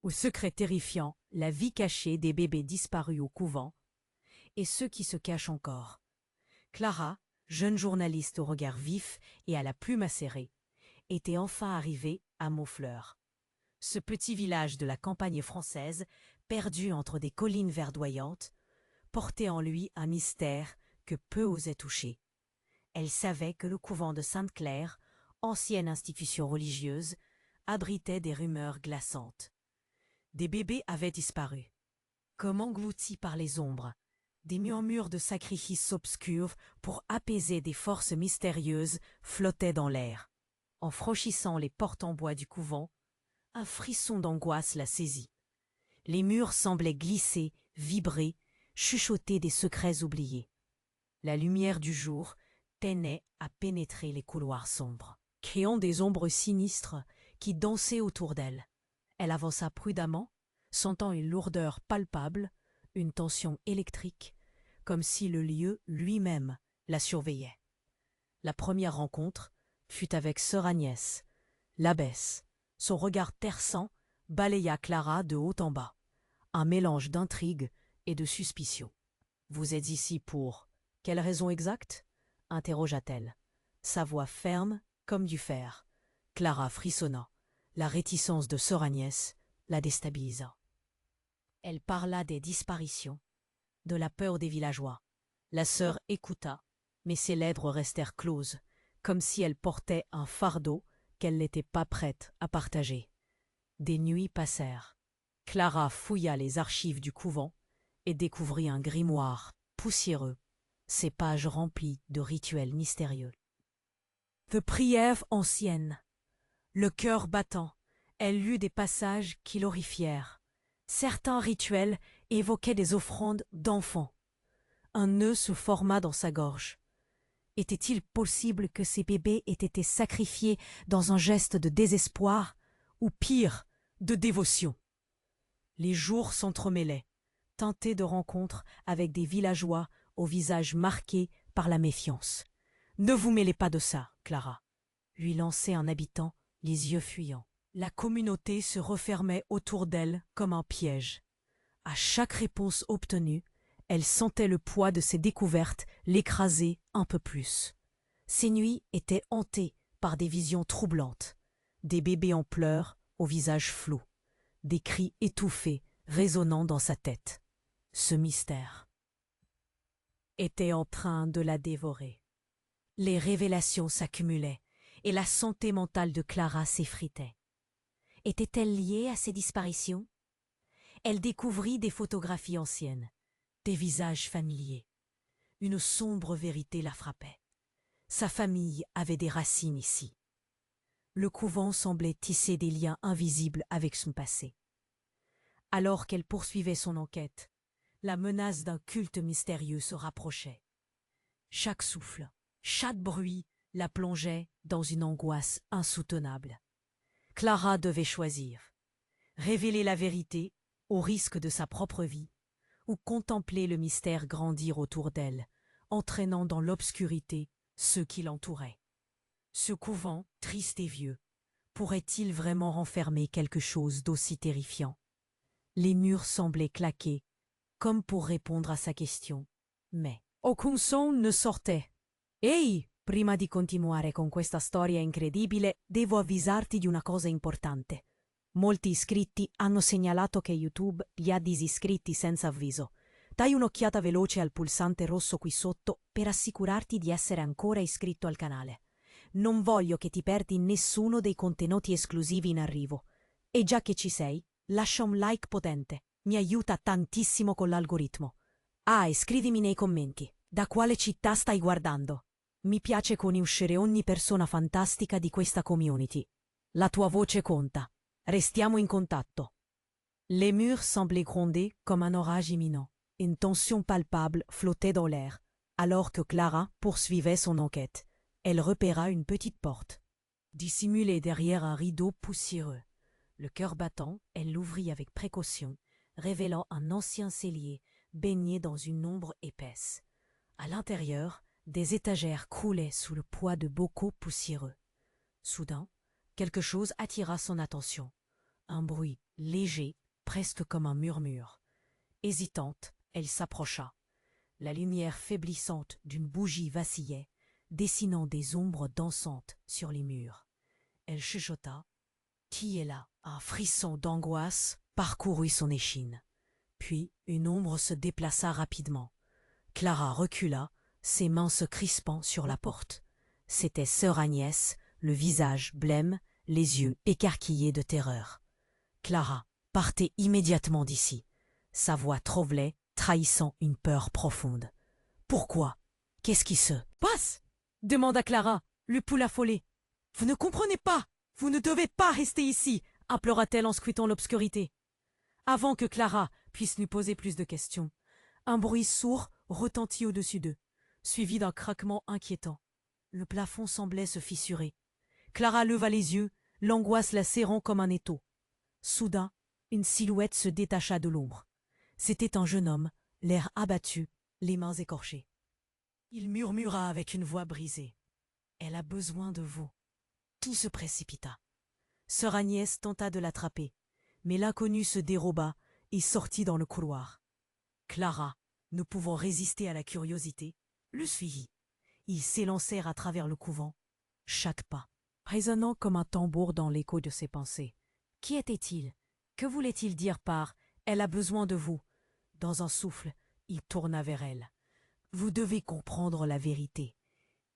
Au secret terrifiant, la vie cachée des bébés disparus au couvent, et ceux qui se cachent encore. Clara, jeune journaliste au regard vif et à la plume acérée, était enfin arrivée à Montfleur. Ce petit village de la campagne française, perdu entre des collines verdoyantes, portait en lui un mystère que peu osaient toucher. Elle savait que le couvent de Sainte-Claire, ancienne institution religieuse, abritait des rumeurs glaçantes. Des bébés avaient disparu. Comme engloutis par les ombres, des murmures de sacrifices obscurs pour apaiser des forces mystérieuses flottaient dans l'air. En franchissant les portes en bois du couvent, un frisson d'angoisse la saisit. Les murs semblaient glisser, vibrer, chuchoter des secrets oubliés. La lumière du jour peinait à pénétrer les couloirs sombres, créant des ombres sinistres qui dansaient autour d'elle. Elle avança prudemment, sentant une lourdeur palpable, une tension électrique, comme si le lieu lui-même la surveillait. La première rencontre fut avec sœur Agnès, l'abbesse. Son regard terçant balaya Clara de haut en bas, un mélange d'intrigue et de suspicion. « Vous êtes ici pour... quelle raison exacte ?» interrogea-t-elle. Sa voix ferme comme du fer. Clara frissonna. La réticence de sœur Agnès la déstabilisa. Elle parla des disparitions, de la peur des villageois. La sœur écouta, mais ses lèvres restèrent closes, comme si elle portait un fardeau qu'elle n'était pas prête à partager. Des nuits passèrent. Clara fouilla les archives du couvent et découvrit un grimoire poussiéreux, ses pages remplies de rituels mystérieux. De prières anciennes. Le cœur battant, elle lut des passages qui l'horrifièrent. Certains rituels évoquaient des offrandes d'enfants. Un nœud se forma dans sa gorge. Était-il possible que ces bébés aient été sacrifiés dans un geste de désespoir, ou pire, de dévotion? Les jours s'entremêlaient, teintés de rencontres avec des villageois au visage marqué par la méfiance. « Ne vous mêlez pas de ça, Clara », lui lançait un habitant, les yeux fuyants. La communauté se refermait autour d'elle comme un piège. À chaque réponse obtenue, elle sentait le poids de ses découvertes l'écraser un peu plus. Ses nuits étaient hantées par des visions troublantes, des bébés en pleurs au visage flou, des cris étouffés résonnant dans sa tête. Ce mystère était en train de la dévorer. Les révélations s'accumulaient et la santé mentale de Clara s'effritait. Était-elle liée à ces disparitions? Elle découvrit des photographies anciennes, des visages familiers. Une sombre vérité la frappait. Sa famille avait des racines ici. Le couvent semblait tisser des liens invisibles avec son passé. Alors qu'elle poursuivait son enquête, la menace d'un culte mystérieux se rapprochait. Chaque souffle, chaque bruit la plongeait dans une angoisse insoutenable. Clara devait choisir. Révéler la vérité, au risque de sa propre vie, ou contempler le mystère grandir autour d'elle, entraînant dans l'obscurité ceux qui l'entouraient. Ce couvent, triste et vieux, pourrait-il vraiment renfermer quelque chose d'aussi terrifiant? Les murs semblaient claquer, comme pour répondre à sa question, mais aucun son ne sortait. « Ehi, prima di continuare con questa storia incredibile, devo avvisarti di una cosa importante. Molti iscritti hanno segnalato che YouTube li ha disiscritti senza avviso. Dai un'occhiata veloce al pulsante rosso qui sotto per assicurarti di essere ancora iscritto al canale. Non voglio che ti perdi nessuno dei contenuti esclusivi in arrivo. E già che ci sei, lascia un like potente. Mi aiuta tantissimo con l'algoritmo. Ah, e scrivimi nei commenti. Da quale città stai guardando? Mi piace conoscere ogni persona fantastica di questa community. La tua voce conta. Restiamo in contatto. Les murs semblaient gronder comme un orage imminent. Une tension palpable flottait dans l'air, alors que Clara poursuivait son enquête. Elle repéra une petite porte, dissimulée derrière un rideau poussiéreux. Le cœur battant, elle l'ouvrit avec précaution, révélant un ancien cellier baigné dans une ombre épaisse. À l'intérieur, des étagères croulaient sous le poids de bocaux poussiéreux. Soudain, quelque chose attira son attention. Un bruit léger, presque comme un murmure. Hésitante, elle s'approcha. La lumière faiblissante d'une bougie vacillait, dessinant des ombres dansantes sur les murs. Elle chuchota. « Qui est là ?» Un frisson d'angoisse parcourut son échine. Puis une ombre se déplaça rapidement. Clara recula, ses mains se crispant sur la porte. C'était sœur Agnès, le visage blême, les yeux écarquillés de terreur. « Clara, partez immédiatement d'ici. » Sa voix troublait, trahissant une peur profonde. « Pourquoi? Qu'est-ce qui se passe ?» demanda Clara, le pouls affolé. « Vous ne comprenez pas! Vous ne devez pas rester ici !» implora-t-elle en scrutant l'obscurité. Avant que Clara puisse lui poser plus de questions, un bruit sourd retentit au-dessus d'eux, suivi d'un craquement inquiétant. Le plafond semblait se fissurer. Clara leva les yeux, l'angoisse la serrant comme un étau. Soudain, une silhouette se détacha de l'ombre. C'était un jeune homme, l'air abattu, les mains écorchées. Il murmura avec une voix brisée. « Elle a besoin de vous. » Tout se précipita. Sœur Agnès tenta de l'attraper, mais l'inconnu se déroba et sortit dans le couloir. Clara, ne pouvant résister à la curiosité, le suivit. Ils s'élancèrent à travers le couvent, chaque pas résonnant comme un tambour dans l'écho de ses pensées. Qui était-il? Que voulait-il dire par « Elle a besoin de vous » Dans un souffle, il tourna vers elle. « Vous devez comprendre la vérité. »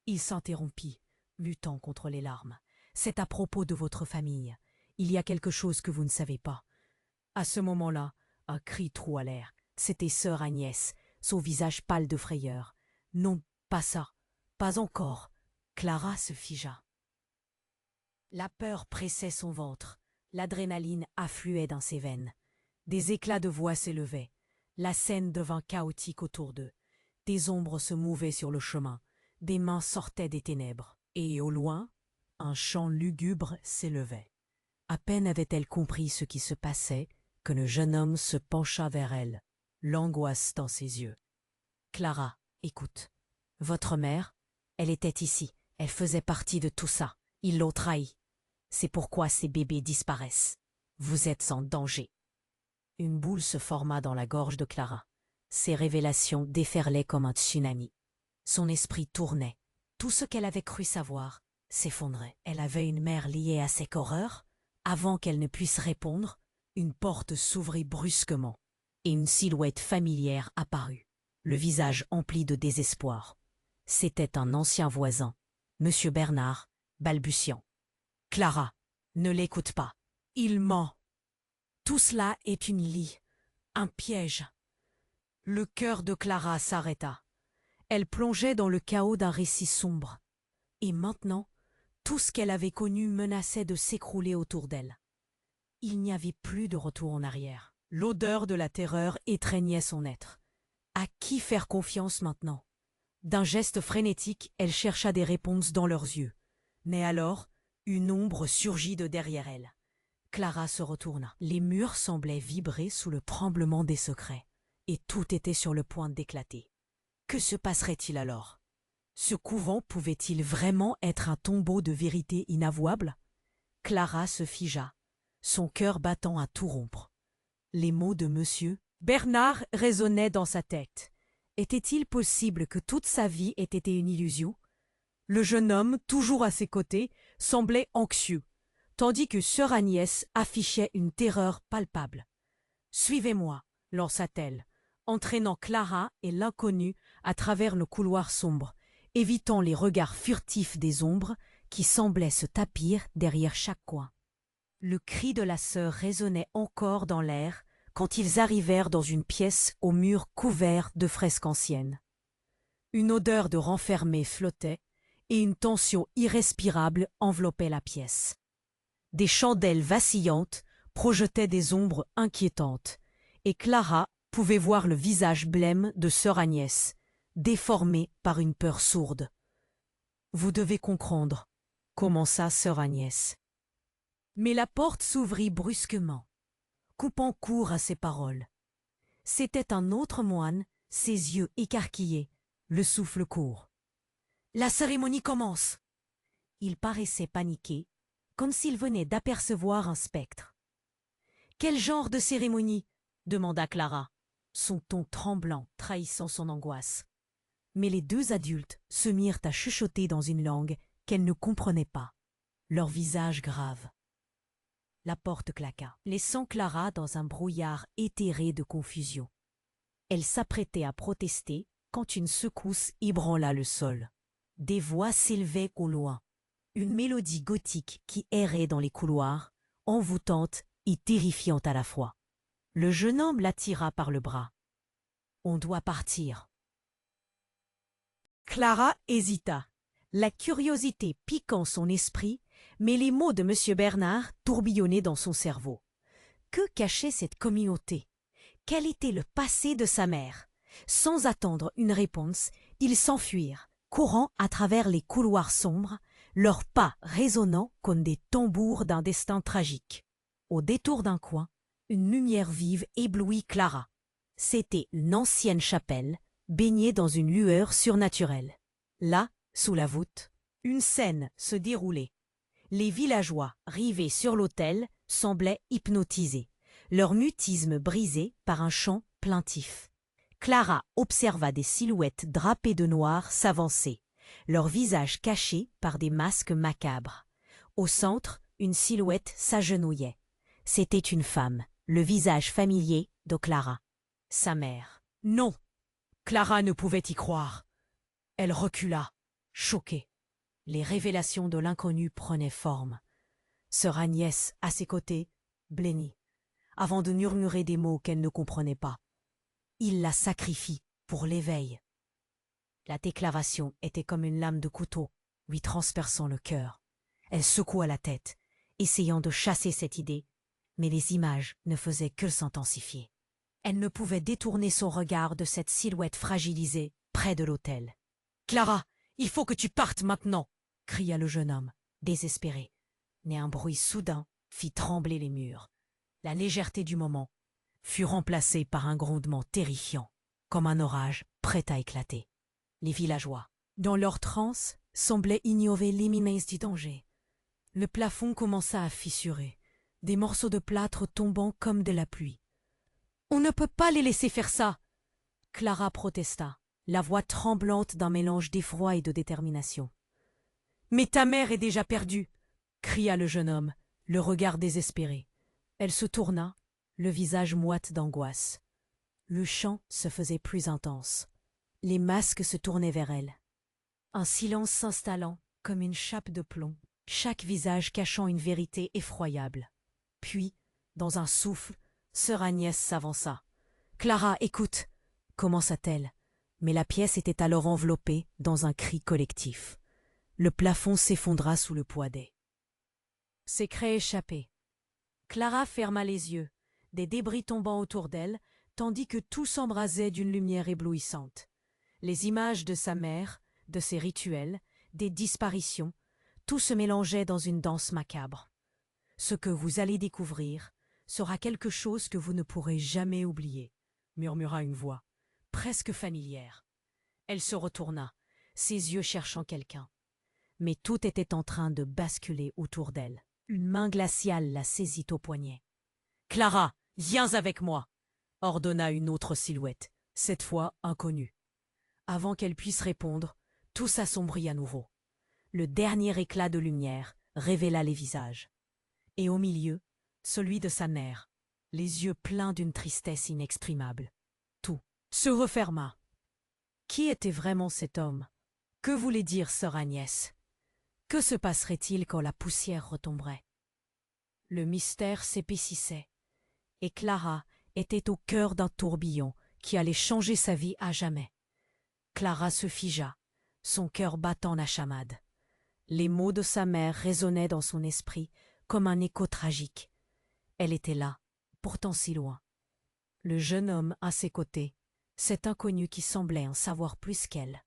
Il s'interrompit, luttant contre les larmes. « C'est à propos de votre famille. Il y a quelque chose que vous ne savez pas. » À ce moment-là, un cri troua l'air. C'était sœur Agnès, son visage pâle de frayeur. « Non, pas ça. Pas encore. » Clara se figea. La peur pressait son ventre. L'adrénaline affluait dans ses veines. Des éclats de voix s'élevaient. La scène devint chaotique autour d'eux. Des ombres se mouvaient sur le chemin. Des mains sortaient des ténèbres. Et au loin, un chant lugubre s'élevait. À peine avait-elle compris ce qui se passait que le jeune homme se pencha vers elle, l'angoisse dans ses yeux. « Clara, écoute. Votre mère, elle était ici. Elle faisait partie de tout ça. Ils l'ont trahie. C'est pourquoi ces bébés disparaissent. Vous êtes en danger. » Une boule se forma dans la gorge de Clara. Ses révélations déferlaient comme un tsunami. Son esprit tournait. Tout ce qu'elle avait cru savoir s'effondrait. Elle avait une mère liée à cette horreur. Avant qu'elle ne puisse répondre, une porte s'ouvrit brusquement et une silhouette familière apparut, le visage empli de désespoir. C'était un ancien voisin, Monsieur Bernard, balbutiant. « Clara, ne l'écoute pas. Il ment. Tout cela est une lie, un piège. » Le cœur de Clara s'arrêta. Elle plongeait dans le chaos d'un récit sombre. Et maintenant, tout ce qu'elle avait connu menaçait de s'écrouler autour d'elle. Il n'y avait plus de retour en arrière. L'odeur de la terreur étreignait son être. À qui faire confiance maintenant? D'un geste frénétique, elle chercha des réponses dans leurs yeux. Mais alors, une ombre surgit de derrière elle. Clara se retourna. Les murs semblaient vibrer sous le tremblement des secrets, et tout était sur le point d'éclater. Que se passerait-il alors? Ce couvent pouvait-il vraiment être un tombeau de vérité inavouable? Clara se figea, son cœur battant à tout rompre. Les mots de Monsieur Bernard résonnaient dans sa tête. Était-il possible que toute sa vie ait été une illusion? Le jeune homme, toujours à ses côtés, semblait anxieux, tandis que sœur Agnès affichait une terreur palpable. « Suivez-moi » lança-t-elle, entraînant Clara et l'inconnu à travers le couloir sombre, évitant les regards furtifs des ombres qui semblaient se tapir derrière chaque coin. Le cri de la sœur résonnait encore dans l'air quand ils arrivèrent dans une pièce aux murs couverts de fresques anciennes. Une odeur de renfermé flottait et une tension irrespirable enveloppait la pièce. Des chandelles vacillantes projetaient des ombres inquiétantes, et Clara pouvait voir le visage blême de sœur Agnès, déformé par une peur sourde. « Vous devez comprendre » commença sœur Agnès. Mais la porte s'ouvrit brusquement, coupant court à ses paroles. C'était un autre moine, ses yeux écarquillés, le souffle court. « La cérémonie commence !» Il paraissait paniqué, comme s'il venait d'apercevoir un spectre. Quel genre de cérémonie? Demanda Clara, son ton tremblant trahissant son angoisse. Mais les deux adultes se mirent à chuchoter dans une langue qu'elle ne comprenait pas, leurs visages graves. La porte claqua, laissant Clara dans un brouillard éthéré de confusion. Elle s'apprêtait à protester quand une secousse ébranla le sol. Des voix s'élevaient au loin, une mélodie gothique qui errait dans les couloirs, envoûtante et terrifiante à la fois. Le jeune homme la tira par le bras. « On doit partir. » Clara hésita, la curiosité piquant son esprit, mais les mots de M. Bernard tourbillonnaient dans son cerveau. Que cachait cette communauté? Quel était le passé de sa mère? Sans attendre une réponse, ils s'enfuirent, courant à travers les couloirs sombres, leurs pas résonnant comme des tambours d'un destin tragique. Au détour d'un coin, une lumière vive éblouit Clara. C'était une ancienne chapelle, baignée dans une lueur surnaturelle. Là, sous la voûte, une scène se déroulait. Les villageois, rivés sur l'autel, semblaient hypnotisés, leur mutisme brisé par un chant plaintif. Clara observa des silhouettes drapées de noir s'avancer, leurs visages cachés par des masques macabres. Au centre, une silhouette s'agenouillait. C'était une femme, le visage familier de Clara. Sa mère. Non! Clara ne pouvait y croire. Elle recula, choquée. Les révélations de l'inconnu prenaient forme. Sœur Agnès, à ses côtés, blêmit, avant de murmurer des mots qu'elle ne comprenait pas. Il la sacrifie pour l'éveil. La déclaration était comme une lame de couteau, lui transperçant le cœur. Elle secoua la tête, essayant de chasser cette idée, mais les images ne faisaient que s'intensifier. Elle ne pouvait détourner son regard de cette silhouette fragilisée près de l'autel. « Clara, il faut que tu partes maintenant !» cria le jeune homme, désespéré. Mais un bruit soudain fit trembler les murs. La légèreté du moment fut remplacée par un grondement terrifiant, comme un orage prêt à éclater. Les villageois, dans leur transe, semblaient ignorer l'imminence du danger. Le plafond commença à fissurer, des morceaux de plâtre tombant comme de la pluie. « On ne peut pas les laisser faire ça !» Clara protesta, la voix tremblante d'un mélange d'effroi et de détermination. « Mais ta mère est déjà perdue !» cria le jeune homme, le regard désespéré. Elle se tourna, le visage moite d'angoisse. Le chant se faisait plus intense. Les masques se tournaient vers elle. Un silence s'installant comme une chape de plomb, chaque visage cachant une vérité effroyable. Puis, dans un souffle, sœur Agnès s'avança. « Clara, écoute !» commença-t-elle, mais la pièce était alors enveloppée dans un cri collectif. Le plafond s'effondra sous le poids des secrets échappés. Clara ferma les yeux, des débris tombant autour d'elle, tandis que tout s'embrasait d'une lumière éblouissante. Les images de sa mère, de ses rituels, des disparitions, tout se mélangeait dans une danse macabre. Ce que vous allez découvrir sera quelque chose que vous ne pourrez jamais oublier, murmura une voix, presque familière. Elle se retourna, ses yeux cherchant quelqu'un. Mais tout était en train de basculer autour d'elle. Une main glaciale la saisit au poignet. « Clara, viens avec moi !» ordonna une autre silhouette, cette fois inconnue. Avant qu'elle puisse répondre, tout s'assombrit à nouveau. Le dernier éclat de lumière révéla les visages. Et au milieu, celui de sa mère, les yeux pleins d'une tristesse inexprimable. Tout se referma. Qui était vraiment cet homme? Que voulait dire sœur Agnès? Que se passerait-il quand la poussière retomberait? Le mystère s'épaississait, et Clara était au cœur d'un tourbillon qui allait changer sa vie à jamais. Clara se figea, son cœur battant la chamade. Les mots de sa mère résonnaient dans son esprit comme un écho tragique. Elle était là, pourtant si loin. Le jeune homme à ses côtés, cet inconnu qui semblait en savoir plus qu'elle,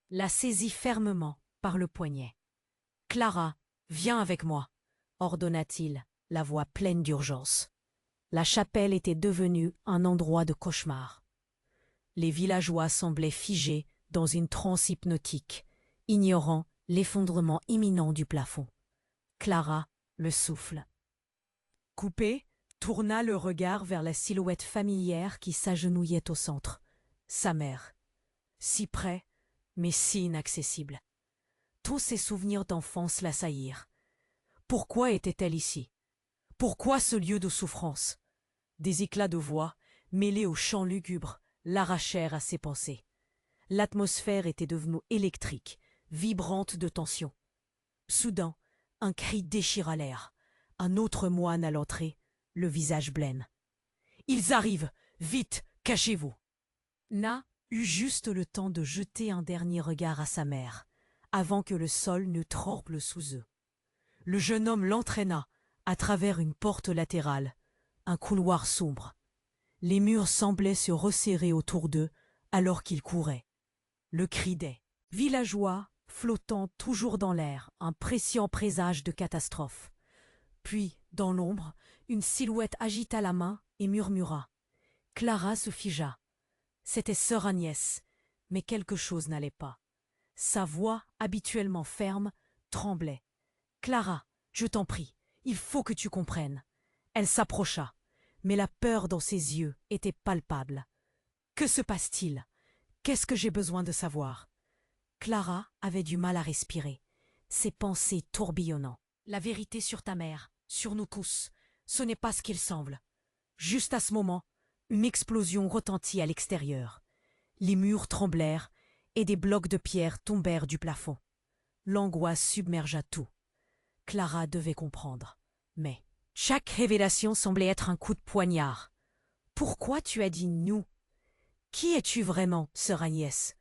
la saisit fermement par le poignet. « Clara, viens avec moi !» ordonna-t-il, la voix pleine d'urgence. La chapelle était devenue un endroit de cauchemar. Les villageois semblaient figés dans une transe hypnotique, ignorant l'effondrement imminent du plafond. Clara, le souffle coupé, tourna le regard vers la silhouette familière qui s'agenouillait au centre. Sa mère. Si près, mais si inaccessible. Tous ses souvenirs d'enfance l'assaillirent. Pourquoi était-elle ici? Pourquoi ce lieu de souffrance? Des éclats de voix, mêlés aux chants lugubres, l'arrachèrent à ses pensées. L'atmosphère était devenue électrique, vibrante de tension. Soudain, un cri déchira l'air. Un autre moine à l'entrée, le visage blême. « Ils arrivent! Vite! Cachez-vous » Na eut juste le temps de jeter un dernier regard à sa mère, avant que le sol ne tremble sous eux. Le jeune homme l'entraîna, à travers une porte latérale, un couloir sombre. Les murs semblaient se resserrer autour d'eux alors qu'ils couraient. Le cri des villageois flottant toujours dans l'air, un prescient présage de catastrophe. Puis, dans l'ombre, une silhouette agita la main et murmura. Clara se figea. C'était sœur Agnès, mais quelque chose n'allait pas. Sa voix, habituellement ferme, tremblait. « Clara, je t'en prie, il faut que tu comprennes. » Elle s'approcha, mais la peur dans ses yeux était palpable. « Que se passe-t-il? Qu'est-ce que j'ai besoin de savoir ?» Clara avait du mal à respirer, ses pensées tourbillonnant. « La vérité sur ta mère, sur nous tous, ce n'est pas ce qu'il semble. » Juste à ce moment, une explosion retentit à l'extérieur. Les murs tremblèrent et des blocs de pierre tombèrent du plafond. L'angoisse submergea tout. Clara devait comprendre. Mais chaque révélation semblait être un coup de poignard. « Pourquoi tu as dit nous? Qui es-tu vraiment, sœur Agnès ?»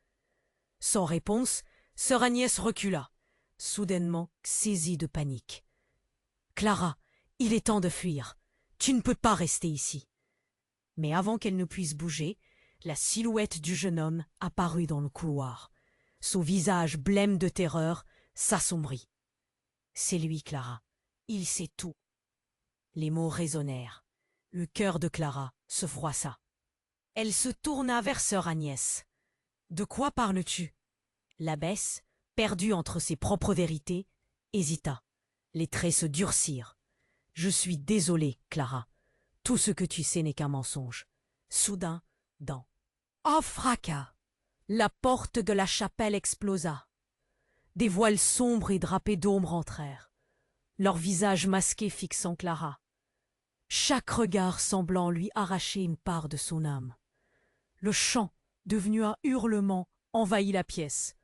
Sans réponse, sœur Agnès recula, soudainement saisie de panique. « Clara, il est temps de fuir. Tu ne peux pas rester ici. » Mais avant qu'elle ne puisse bouger, la silhouette du jeune homme apparut dans le couloir. Son visage blême de terreur s'assombrit. « C'est lui, Clara. Il sait tout. » Les mots résonnèrent. Le cœur de Clara se froissa. Elle se tourna vers sœur Agnès. « De quoi parles-tu » L'abbesse, perdue entre ses propres vérités, hésita. Les traits se durcirent. « Je suis désolée, Clara. Tout ce que tu sais n'est qu'un mensonge. » Soudain, dans un fracas, la porte de la chapelle explosa. Des voiles sombres et drapés d'ombre entrèrent, leurs visages masqués fixant Clara. Chaque regard semblant lui arracher une part de son âme. Le chant, devenu un hurlement, envahit la pièce,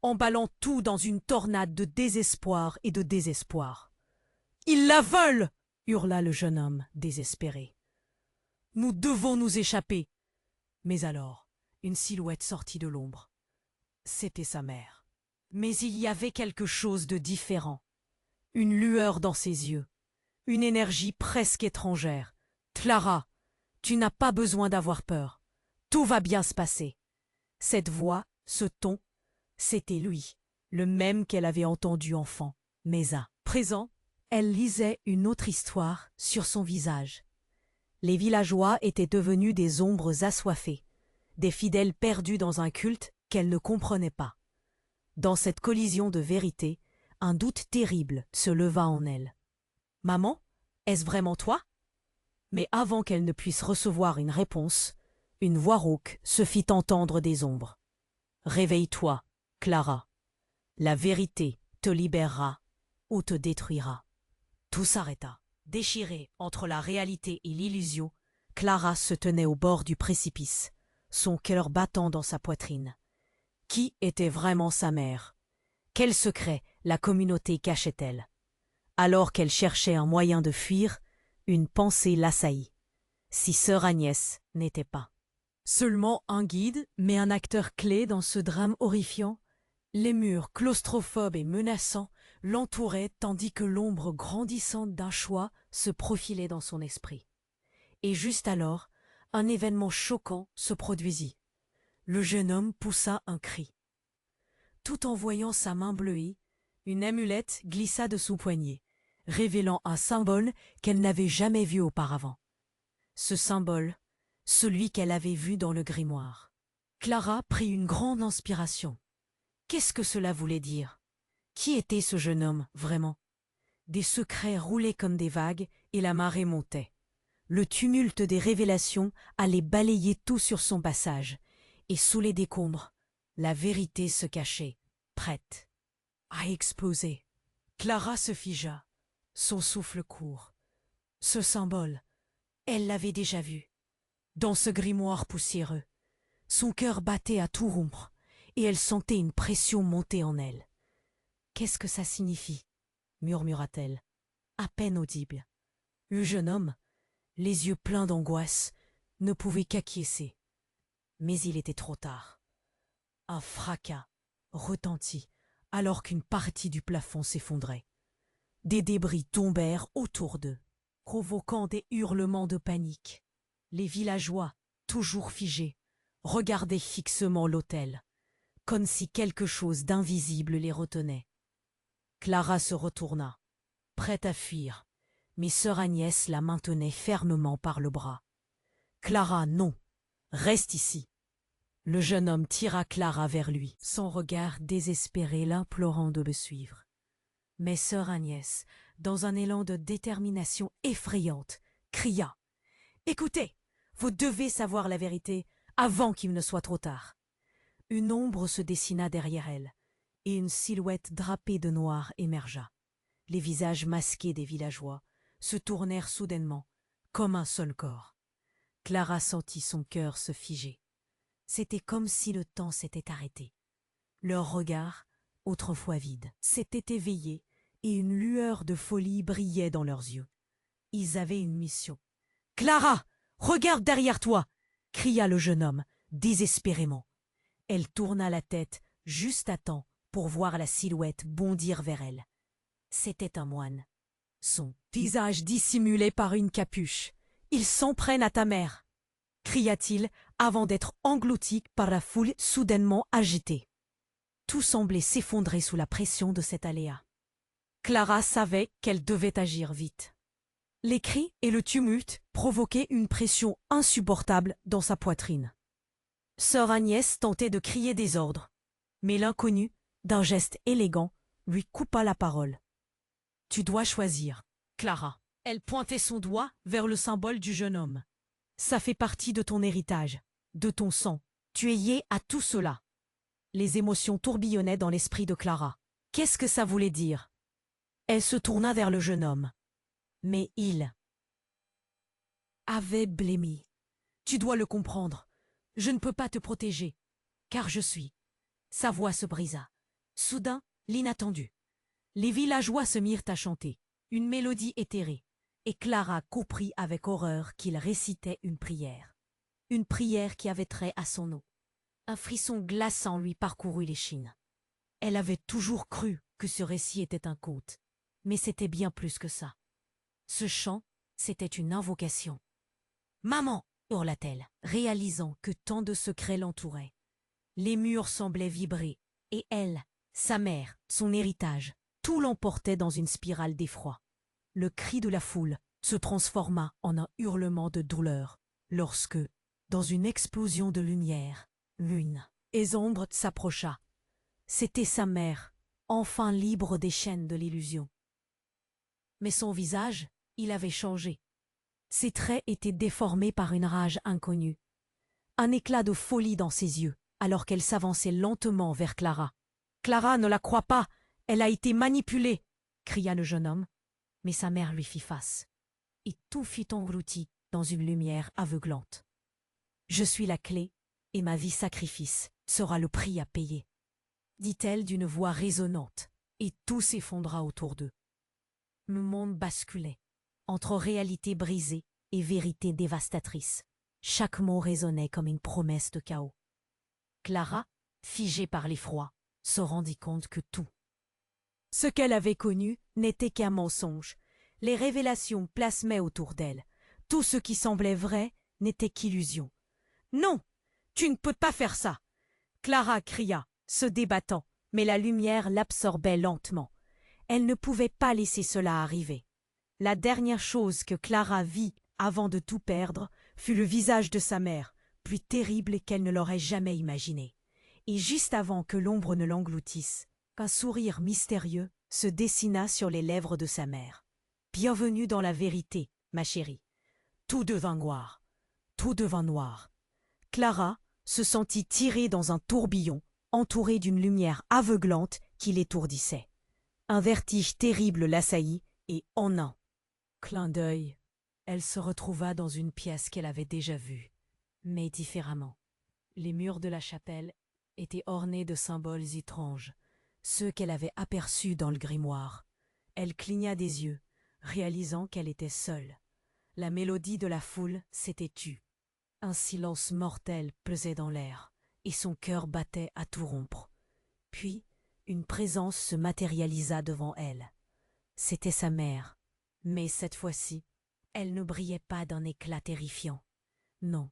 emballant tout dans une tornade de désespoir et de désespoir. « Ils la veulent !» hurla le jeune homme, désespéré. « Nous devons nous échapper !» Mais alors, une silhouette sortit de l'ombre. C'était sa mère. Mais il y avait quelque chose de différent. Une lueur dans ses yeux, une énergie presque étrangère. « Clara, tu n'as pas besoin d'avoir peur. Tout va bien se passer. » Cette voix, ce ton, c'était lui, le même qu'elle avait entendu enfant, mais à présent, elle lisait une autre histoire sur son visage. Les villageois étaient devenus des ombres assoiffées, des fidèles perdus dans un culte qu'elle ne comprenait pas. Dans cette collision de vérité, un doute terrible se leva en elle. « Maman, est-ce vraiment toi ?» Mais avant qu'elle ne puisse recevoir une réponse, une voix rauque se fit entendre des ombres. « Réveille-toi, Clara. La vérité te libérera ou te détruira. » Tout s'arrêta. Déchirée entre la réalité et l'illusion, Clara se tenait au bord du précipice, son cœur battant dans sa poitrine. Qui était vraiment sa mère? Quel secret la communauté cachait-elle? Alors qu'elle cherchait un moyen de fuir, une pensée l'assaillit. Si sœur Agnès n'était pas seulement un guide, mais un acteur clé dans ce drame horrifiant, les murs claustrophobes et menaçants l'entouraient tandis que l'ombre grandissante d'un choix se profilait dans son esprit. Et juste alors, un événement choquant se produisit. Le jeune homme poussa un cri. Tout en voyant sa main bleuie, une amulette glissa de son poignet, révélant un symbole qu'elle n'avait jamais vu auparavant. Ce symbole, celui qu'elle avait vu dans le grimoire. Clara prit une grande inspiration. Qu'est-ce que cela voulait dire? Qui était ce jeune homme, vraiment? Des secrets roulaient comme des vagues et la marée montait. Le tumulte des révélations allait balayer tout sur son passage, et sous les décombres, la vérité se cachait, prête à exploser. Clara se figea, son souffle court. Ce symbole, elle l'avait déjà vu. Dans ce grimoire poussiéreux, son cœur battait à tout rompre, et elle sentait une pression monter en elle. « Qu'est-ce que ça signifie » murmura-t-elle, à peine audible. Le jeune homme, les yeux pleins d'angoisse, ne pouvait qu'acquiescer. Mais il était trop tard. Un fracas retentit alors qu'une partie du plafond s'effondrait. Des débris tombèrent autour d'eux, provoquant des hurlements de panique. Les villageois, toujours figés, regardaient fixement l'autel, comme si quelque chose d'invisible les retenait. Clara se retourna, prête à fuir, mais sœur Agnès la maintenait fermement par le bras. « Clara, non, reste ici !» Le jeune homme tira Clara vers lui, son regard désespéré l'implorant de le suivre. Mais sœur Agnès, dans un élan de détermination effrayante, cria « Écoutez, vous devez savoir la vérité avant qu'il ne soit trop tard. » Une ombre se dessina derrière elle, et une silhouette drapée de noir émergea. Les visages masqués des villageois se tournèrent soudainement, comme un seul corps. Clara sentit son cœur se figer. C'était comme si le temps s'était arrêté. Leurs regards, autrefois vides, s'étaient éveillés et une lueur de folie brillait dans leurs yeux. Ils avaient une mission. « Clara, regarde derrière toi !» cria le jeune homme, désespérément. Elle tourna la tête juste à temps pour voir la silhouette bondir vers elle. C'était un moine. Son visage dissimulé par une capuche. « Ils s'en prennent à ta mère !» cria-t-il avant d'être englouti par la foule soudainement agitée. Tout semblait s'effondrer sous la pression de cet aléa. Clara savait qu'elle devait agir vite. Les cris et le tumulte provoquaient une pression insupportable dans sa poitrine. Sœur Agnès tentait de crier des ordres, mais l'inconnu, d'un geste élégant, lui coupa la parole. « Tu dois choisir, Clara. » Elle pointait son doigt vers le symbole du jeune homme. « Ça fait partie de ton héritage, de ton sang. Tu es lié à tout cela. » Les émotions tourbillonnaient dans l'esprit de Clara. Qu'est-ce que ça voulait dire? Elle se tourna vers le jeune homme. Mais il avait blêmi. « Tu dois le comprendre. Je ne peux pas te protéger, car je suis. » Sa voix se brisa. Soudain, l'inattendu. Les villageois se mirent à chanter, une mélodie éthérée, et Clara comprit avec horreur qu'il récitait une prière. Une prière qui avait trait à son eau. Un frisson glaçant lui parcourut l'échine. Elle avait toujours cru que ce récit était un conte, mais c'était bien plus que ça. Ce chant, c'était une invocation. « Maman !» hurla-t-elle, réalisant que tant de secrets l'entouraient. Les murs semblaient vibrer, et elle, sa mère, son héritage, tout l'emportait dans une spirale d'effroi. Le cri de la foule se transforma en un hurlement de douleur, lorsque, dans une explosion de lumière, l'une Ésombre s'approcha. C'était sa mère, enfin libre des chaînes de l'illusion. Mais son visage, il avait changé. Ses traits étaient déformés par une rage inconnue. Un éclat de folie dans ses yeux, alors qu'elle s'avançait lentement vers Clara. « Clara, ne la crois pas, elle a été manipulée !» cria le jeune homme, mais sa mère lui fit face, et tout fut englouti dans une lumière aveuglante. « Je suis la clé, et ma vie sacrifice sera le prix à payer, » dit-elle d'une voix résonnante, et tout s'effondra autour d'eux. Le monde basculait, entre réalité brisée et vérité dévastatrice. Chaque mot résonnait comme une promesse de chaos. Clara, figée par l'effroi, se rendit compte que tout. Ce qu'elle avait connu n'était qu'un mensonge. Les révélations plasmaient autour d'elle. Tout ce qui semblait vrai n'était qu'illusion. « Non, tu ne peux pas faire ça !» Clara cria, se débattant, mais la lumière l'absorbait lentement. Elle ne pouvait pas laisser cela arriver. La dernière chose que Clara vit avant de tout perdre fut le visage de sa mère, plus terrible qu'elle ne l'aurait jamais imaginé. Et juste avant que l'ombre ne l'engloutisse, un sourire mystérieux se dessina sur les lèvres de sa mère. « Bienvenue dans la vérité, ma chérie. Tout devint noir. Tout devint noir. Clara se sentit tirée dans un tourbillon, entourée d'une lumière aveuglante qui l'étourdissait. Un vertige terrible l'assaillit, et en un clin d'œil, elle se retrouva dans une pièce qu'elle avait déjà vue, mais différemment. Les murs de la chapelle étaient ornés de symboles étranges, ceux qu'elle avait aperçus dans le grimoire. Elle cligna des yeux, réalisant qu'elle était seule. La mélodie de la foule s'était tue. Un silence mortel pesait dans l'air, et son cœur battait à tout rompre. Puis, une présence se matérialisa devant elle. C'était sa mère, mais cette fois-ci, elle ne brillait pas d'un éclat terrifiant. Non,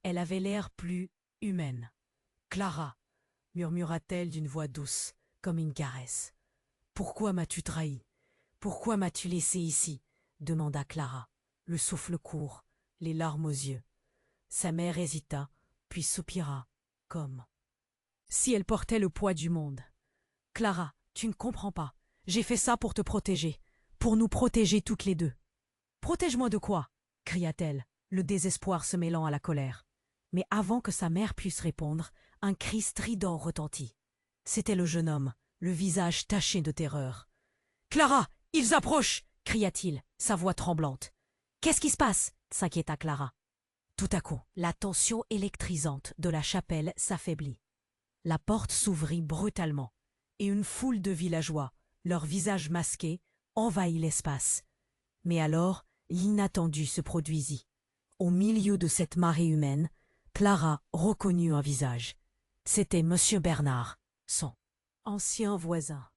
elle avait l'air plus humaine. « Clara !» murmura-t-elle d'une voix douce, comme une caresse. « Pourquoi m'as-tu trahi? Pourquoi m'as-tu laissé ici ?» demanda Clara, le souffle court, les larmes aux yeux. Sa mère hésita, puis soupira, comme si elle portait le poids du monde. « Clara, tu ne comprends pas. J'ai fait ça pour te protéger, pour nous protéger toutes les deux. »« Protège-moi de quoi ?» cria-t-elle, le désespoir se mêlant à la colère. Mais avant que sa mère puisse répondre, un cri strident retentit. C'était le jeune homme, le visage taché de terreur. « Clara, ils approchent !» cria-t-il, sa voix tremblante. « Qu'est-ce qui se passe ?» s'inquiéta Clara. Tout à coup, la tension électrisante de la chapelle s'affaiblit. La porte s'ouvrit brutalement, et une foule de villageois, leurs visages masqués, envahit l'espace. Mais alors, l'inattendu se produisit. Au milieu de cette marée humaine, Clara reconnut un visage. C'était Monsieur Bernard, son ancien voisin.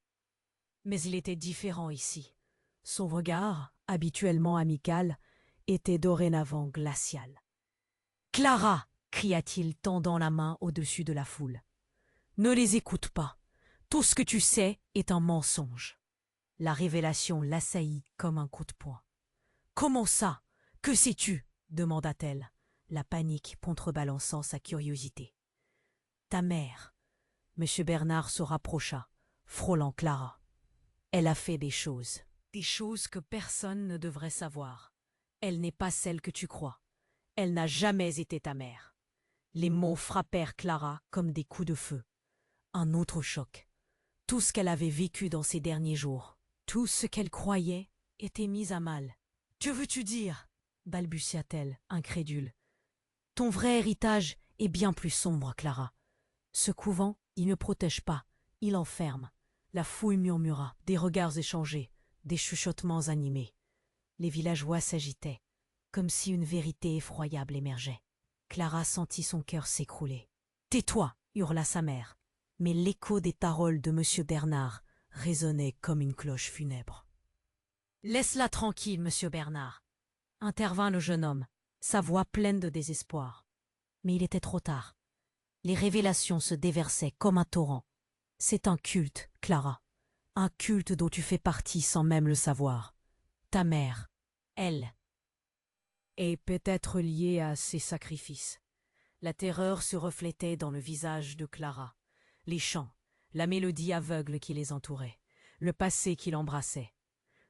Mais il était différent ici. Son regard, habituellement amical, était dorénavant glacial. « Clara !» cria-t-il, tendant la main au-dessus de la foule. « Ne les écoute pas. Tout ce que tu sais est un mensonge. » La révélation l'assaillit comme un coup de poing. « Comment ça? Que sais-tu » demanda-t-elle, la panique contrebalançant sa curiosité. « Ta mère. » Monsieur Bernard se rapprocha, frôlant Clara. « Elle a fait des choses que personne ne devrait savoir. Elle n'est pas celle que tu crois. Elle n'a jamais été ta mère. » Les mots frappèrent Clara comme des coups de feu. Un autre choc. Tout ce qu'elle avait vécu dans ces derniers jours, tout ce qu'elle croyait, était mis à mal. « Que veux-tu dire ?» balbutia-t-elle, incrédule. « Ton vrai héritage est bien plus sombre, Clara. Ce couvent, il ne protège pas, il enferme. » La foule murmura, des regards échangés, des chuchotements animés. Les villageois s'agitaient, comme si une vérité effroyable émergeait. Clara sentit son cœur s'écrouler. « Tais-toi !» hurla sa mère. Mais l'écho des paroles de Monsieur Bernard résonnait comme une cloche funèbre. « Laisse-la tranquille, Monsieur Bernard !» intervint le jeune homme, sa voix pleine de désespoir. Mais il était trop tard. Les révélations se déversaient comme un torrent. « C'est un culte, Clara. Un culte dont tu fais partie sans même le savoir. Ta mère, elle, est peut-être liée à ces sacrifices. » La terreur se reflétait dans le visage de Clara. Les chants, la mélodie aveugle qui les entourait, le passé qui l'embrassait.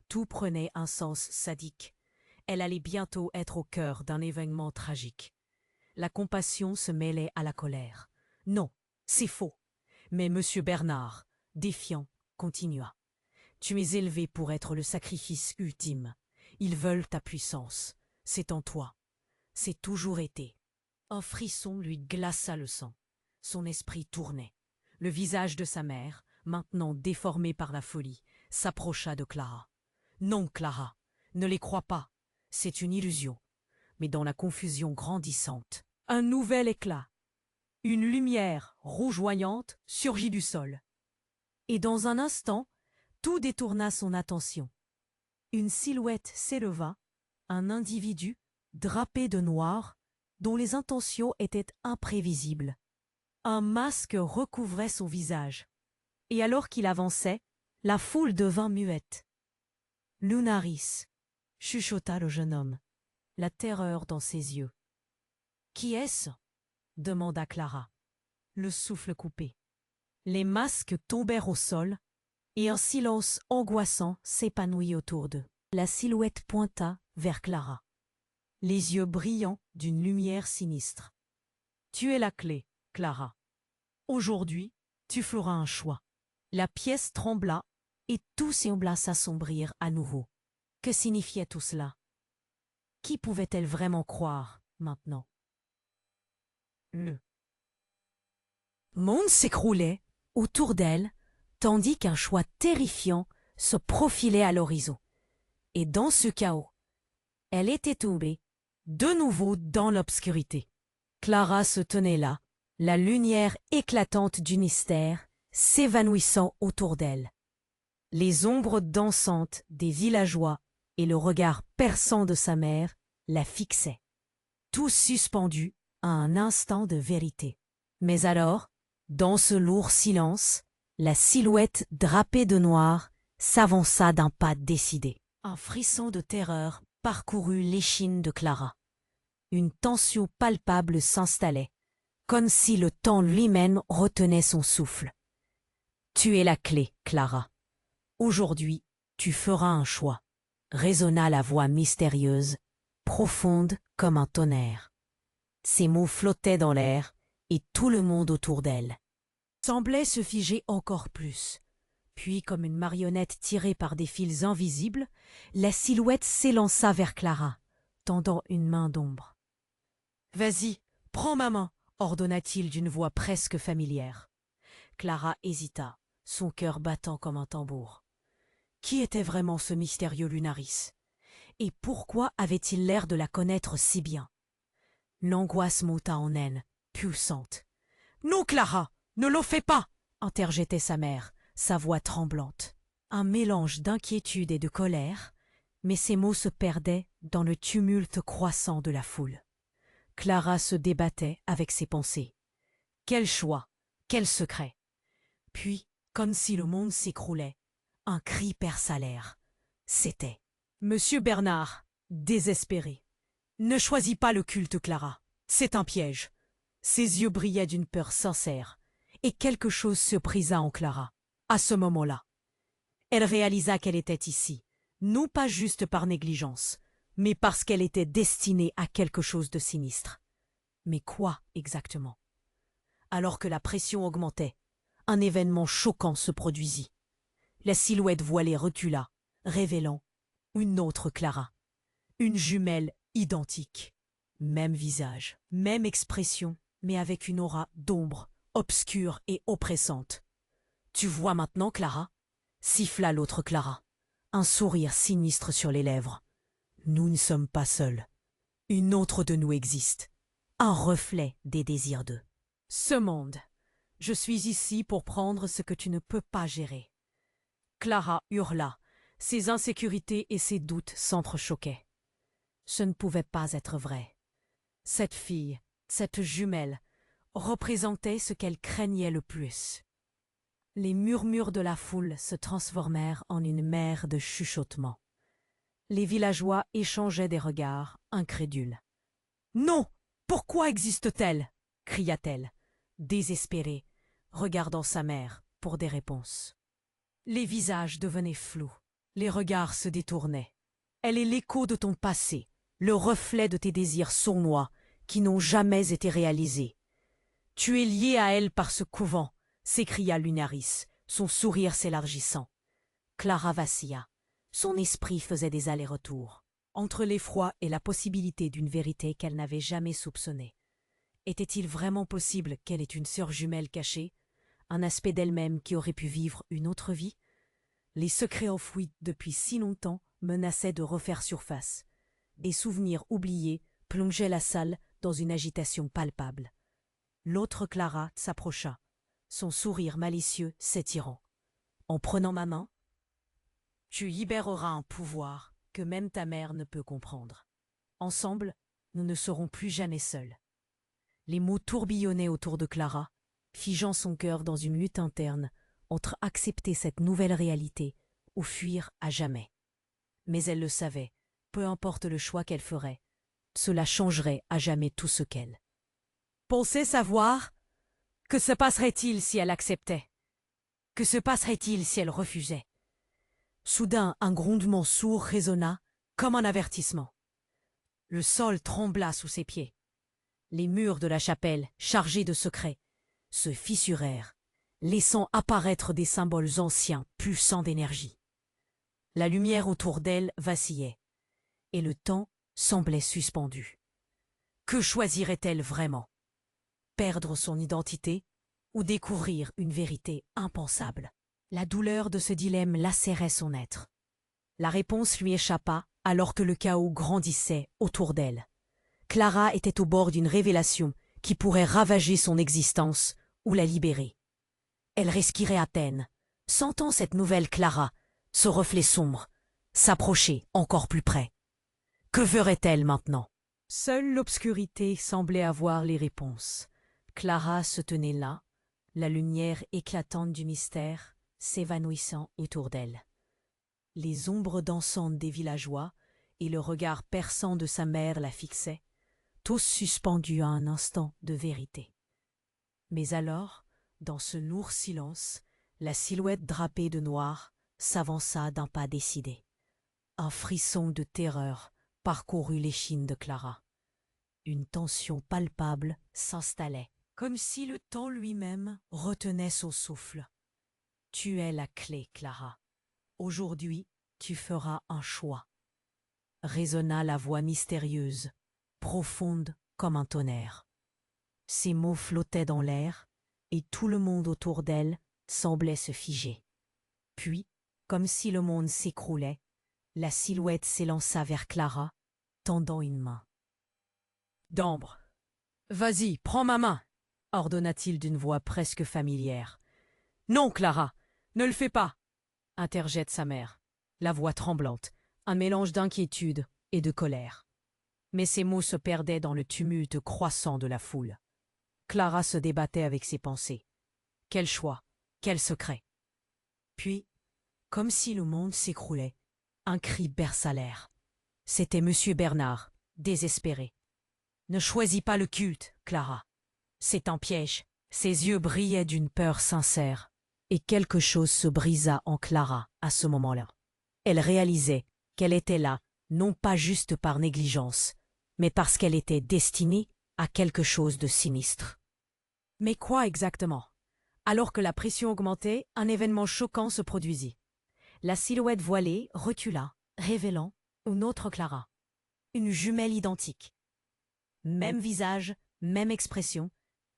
Tout prenait un sens sadique. Elle allait bientôt être au cœur d'un événement tragique. La compassion se mêlait à la colère. « Non, c'est faux. » Mais Monsieur Bernard, défiant, continua. « Tu m'es élevé pour être le sacrifice ultime. Ils veulent ta puissance. C'est en toi. C'est toujours été. » Un frisson lui glaça le sang. Son esprit tournait. Le visage de sa mère, maintenant déformé par la folie, s'approcha de Clara. « Non, Clara, ne les crois pas. C'est une illusion. » Mais dans la confusion grandissante, un nouvel éclat. Une lumière rougeoyante surgit du sol. Et dans un instant, tout détourna son attention. Une silhouette s'éleva, un individu, drapé de noir, dont les intentions étaient imprévisibles. Un masque recouvrait son visage. Et alors qu'il avançait, la foule devint muette. « Lunaris !» chuchota le jeune homme, la terreur dans ses yeux. « Qui est-ce » demanda Clara, le souffle coupé. Les masques tombèrent au sol, et un silence angoissant s'épanouit autour d'eux. La silhouette pointa vers Clara. les yeux brillants d'une lumière sinistre. Tu es la clé, Clara. Aujourd'hui, tu feras un choix. La pièce trembla et tout sembla s'assombrir à nouveau. Que signifiait tout cela? Qui pouvait-elle vraiment croire maintenant? Le monde s'écroulait autour d'elle, tandis qu'un choix terrifiant se profilait à l'horizon. Et dans ce chaos, elle était tombée, de nouveau dans l'obscurité. Clara se tenait là, la lumière éclatante du mystère s'évanouissant autour d'elle. Les ombres dansantes des villageois et le regard perçant de sa mère la fixaient, tous suspendus à un instant de vérité. Mais alors, dans ce lourd silence, la silhouette drapée de noir s'avança d'un pas décidé. Un frisson de terreur parcourut l'échine de Clara. Une tension palpable s'installait, comme si le temps lui-même retenait son souffle. Tu es la clé, Clara. Aujourd'hui, tu feras un choix, résonna la voix mystérieuse, profonde comme un tonnerre. Ces mots flottaient dans l'air, et tout le monde autour d'elle semblait se figer encore plus. Puis, comme une marionnette tirée par des fils invisibles, la silhouette s'élança vers Clara, tendant une main d'ombre. « Vas-y, prends ma main !» ordonna-t-il d'une voix presque familière. Clara hésita, son cœur battant comme un tambour. Qui était vraiment ce mystérieux Lunaris? Et pourquoi avait-il l'air de la connaître si bien? L'angoisse monta en elle, puissante. « Non, Clara, ne le fais pas !» interjectait sa mère, sa voix tremblante. Un mélange d'inquiétude et de colère, mais ses mots se perdaient dans le tumulte croissant de la foule. Clara se débattait avec ses pensées. Quel choix, quel secret! Puis, comme si le monde s'écroulait, un cri perça l'air. C'était « Monsieur Bernard, désespéré. Ne choisis pas le culte, Clara. C'est un piège. » Ses yeux brillaient d'une peur sincère, et quelque chose se brisa en Clara, à ce moment-là. Elle réalisa qu'elle était ici, non pas juste par négligence, mais parce qu'elle était destinée à quelque chose de sinistre. Mais quoi exactement? Alors que la pression augmentait, un événement choquant se produisit. La silhouette voilée recula, révélant une autre Clara, une jumelle identique. Même visage, même expression, mais avec une aura d'ombre, obscure et oppressante. « Tu vois maintenant, Clara ?» siffla l'autre Clara, un sourire sinistre sur les lèvres. « Nous ne sommes pas seuls. Une autre de nous existe, un reflet des désirs d'eux. Ce monde, je suis ici pour prendre ce que tu ne peux pas gérer. » Clara hurla, ses insécurités et ses doutes s'entrechoquaient. Ce ne pouvait pas être vrai. Cette fille, cette jumelle, représentait ce qu'elle craignait le plus. Les murmures de la foule se transformèrent en une mer de chuchotements. Les villageois échangeaient des regards, incrédules. « Non! Pourquoi existe-t-elle » cria-t-elle, désespérée, regardant sa mère pour des réponses. Les visages devenaient flous, les regards se détournaient. Elle est l'écho de ton passé, le reflet de tes désirs sournois qui n'ont jamais été réalisés. Tu es lié à elle par ce couvent, s'écria Lunaris, son sourire s'élargissant. Clara vacilla. Son esprit faisait des allers-retours, entre l'effroi et la possibilité d'une vérité qu'elle n'avait jamais soupçonnée. Était-il vraiment possible qu'elle ait une sœur jumelle cachée, un aspect d'elle-même qui aurait pu vivre une autre vie? Les secrets enfouis depuis si longtemps menaçaient de refaire surface. Des souvenirs oubliés plongeaient la salle dans une agitation palpable. L'autre Clara s'approcha, son sourire malicieux s'étirant. En prenant ma main, tu libéreras un pouvoir que même ta mère ne peut comprendre. Ensemble, nous ne serons plus jamais seuls. Les mots tourbillonnaient autour de Clara, figeant son cœur dans une lutte interne entre accepter cette nouvelle réalité ou fuir à jamais. Mais elle le savait, peu importe le choix qu'elle ferait, cela changerait à jamais tout ce qu'elle pensait savoir. Que se passerait-il si elle acceptait? Que se passerait-il si elle refusait? Soudain, un grondement sourd résonna, comme un avertissement. Le sol trembla sous ses pieds. Les murs de la chapelle, chargés de secrets, se fissurèrent, laissant apparaître des symboles anciens pulsant d'énergie. La lumière autour d'elle vacillait, et le temps semblait suspendu. Que choisirait-elle vraiment? Perdre son identité ou découvrir une vérité impensable? La douleur de ce dilemme lacérait son être. La réponse lui échappa alors que le chaos grandissait autour d'elle. Clara était au bord d'une révélation qui pourrait ravager son existence ou la libérer. Elle respirait à peine, sentant cette nouvelle Clara, ce reflet sombre, s'approcher encore plus près. Que ferait-elle maintenant? Seule l'obscurité semblait avoir les réponses. Clara se tenait là, la lumière éclatante du mystère s'évanouissant autour d'elle. Les ombres dansantes des villageois et le regard perçant de sa mère la fixaient, tous suspendus à un instant de vérité. Mais alors, dans ce lourd silence, la silhouette drapée de noir s'avança d'un pas décidé. Un frisson de terreur parcourut l'échine de Clara. Une tension palpable s'installait, comme si le temps lui-même retenait son souffle. « Tu es la clé, Clara. Aujourd'hui, tu feras un choix. » Résonna la voix mystérieuse, profonde comme un tonnerre. Ces mots flottaient dans l'air, et tout le monde autour d'elle semblait se figer. Puis, comme si le monde s'écroulait, la silhouette s'élança vers Clara, tendant une main. « D'ambre, vas-y, prends ma main !» ordonna-t-il d'une voix presque familière. « Non, Clara, ne le fais pas !» interjette sa mère, la voix tremblante, un mélange d'inquiétude et de colère. Mais ces mots se perdaient dans le tumulte croissant de la foule. Clara se débattait avec ses pensées. Quel choix, quel secret. Puis, comme si le monde s'écroulait, un cri berça l'air. C'était Monsieur Bernard, désespéré. « Ne choisis pas le culte, Clara. C'est un piège. » Ses yeux brillaient d'une peur sincère, et quelque chose se brisa en Clara à ce moment-là. Elle réalisait qu'elle était là, non pas juste par négligence, mais parce qu'elle était destinée à quelque chose de sinistre. Mais quoi exactement? Alors que la pression augmentait, un événement choquant se produisit. La silhouette voilée recula, révélant une autre Clara. Une jumelle identique. Même visage, même expression,